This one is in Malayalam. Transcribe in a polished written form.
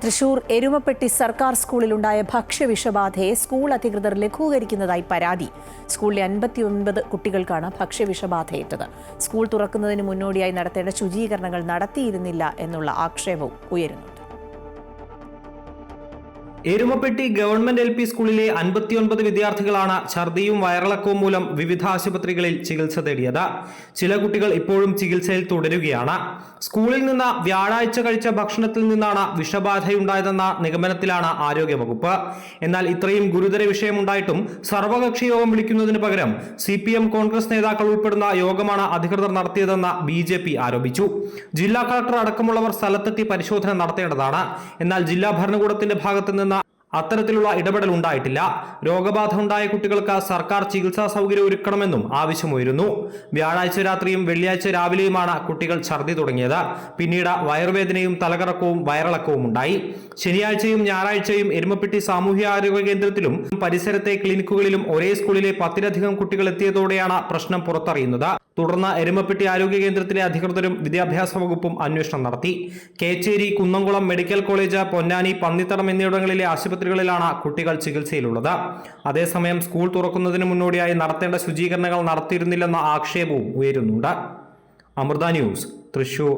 തൃശൂർ എരുമപ്പെട്ടി സർക്കാർ സ്കൂളിലുണ്ടായ ഭക്ഷ്യവിഷബാധയെ സ്കൂൾ അധികൃതർ ലഘൂകരിക്കുന്നതായി പരാതി. സ്കൂളിലെ 59 കുട്ടികൾക്കാണ് ഭക്ഷ്യവിഷബാധയേറ്റത്. സ്കൂൾ തുറക്കുന്നതിന് മുന്നോടിയായി നടത്തേണ്ട ശുചീകരണങ്ങൾ നടത്തിയിരുന്നില്ല എന്നുള്ള ആക്ഷേപവും ഉയരുന്നുണ്ട്. എരുമപ്പെട്ടി ഗവൺമെന്റ് LP സ്കൂളിലെ 59 വിദ്യാർത്ഥികളാണ് ഛർദിയും വയറിളക്കവും മൂലം വിവിധ ആശുപത്രികളിൽ ചികിത്സ തേടിയത്. ചില കുട്ടികൾ ഇപ്പോഴും ചികിത്സയിൽ തുടരുകയാണ്. സ്കൂളിൽ നിന്ന് വ്യാഴാഴ്ച കഴിച്ച ഭക്ഷണത്തിൽ നിന്നാണ് വിഷബാധയുണ്ടായതെന്ന നിഗമനത്തിലാണ് ആരോഗ്യവകുപ്പ്. എന്നാൽ ഇത്രയും ഗുരുതര വിഷയമുണ്ടായിട്ടും സർവകക്ഷി യോഗം വിളിക്കുന്നതിന് പകരം CPM കോൺഗ്രസ് നേതാക്കൾ ഉൾപ്പെടുന്ന യോഗമാണ് അധികൃതർ നടത്തിയതെന്ന് BJP ആരോപിച്ചു. ജില്ലാ കളക്ടർ അടക്കമുള്ളവർ സ്ഥലത്തെത്തി പരിശോധന നടത്തേണ്ടതാണ്. എന്നാൽ ജില്ലാ ഭരണകൂടത്തിന്റെ ഭാഗത്ത് നിന്ന് അത്തരത്തിലുള്ള ഇടപെടൽ ഉണ്ടായിട്ടില്ല. രോഗബാധ ഉണ്ടായ കുട്ടികൾക്ക് സർക്കാർ ചികിത്സാ സൗകര്യം ഒരുക്കണമെന്നും ആവശ്യമുയരുന്നു. വ്യാഴാഴ്ച രാത്രിയും വെള്ളിയാഴ്ച രാവിലെയുമാണ് കുട്ടികൾ ഛർദി തുടങ്ങിയത്. പിന്നീട് വയറുവേദനയും തലകറക്കവും വയറിളക്കവും ഉണ്ടായി. ശനിയാഴ്ചയും ഞായറാഴ്ചയും എരുമപ്പെട്ടി സാമൂഹ്യാരോഗ്യ കേന്ദ്രത്തിലും പരിസരത്തെ ക്ലിനിക്കുകളിലും ഒരേ സ്കൂളിലെ 10-ലധികം കുട്ടികൾ എത്തിയതോടെയാണ് പ്രശ്നം പുറത്തറിയുന്നത്. തുടർന്ന് എരുമപ്പെട്ടി ആരോഗ്യ കേന്ദ്രത്തിലെ അധികൃതരും വിദ്യാഭ്യാസ വകുപ്പും അന്വേഷണം നടത്തി. കേച്ചേരി, കുന്നംകുളം മെഡിക്കൽ കോളേജ്, പൊന്നാനി, പന്നിത്തടം എന്നിവിടങ്ങളിലെ ആശുപത്രികളിലാണ് കുട്ടികൾ ചികിത്സയിലുള്ളത്. അതേസമയം സ്കൂൾ തുറക്കുന്നതിന് മുന്നോടിയായി നടത്തേണ്ട ശുചീകരണങ്ങൾ നടത്തിയിരുന്നില്ലെന്ന ആക്ഷേപവും ഉയരുന്നുണ്ട്. അമൃത ന്യൂസ്, തൃശൂർ.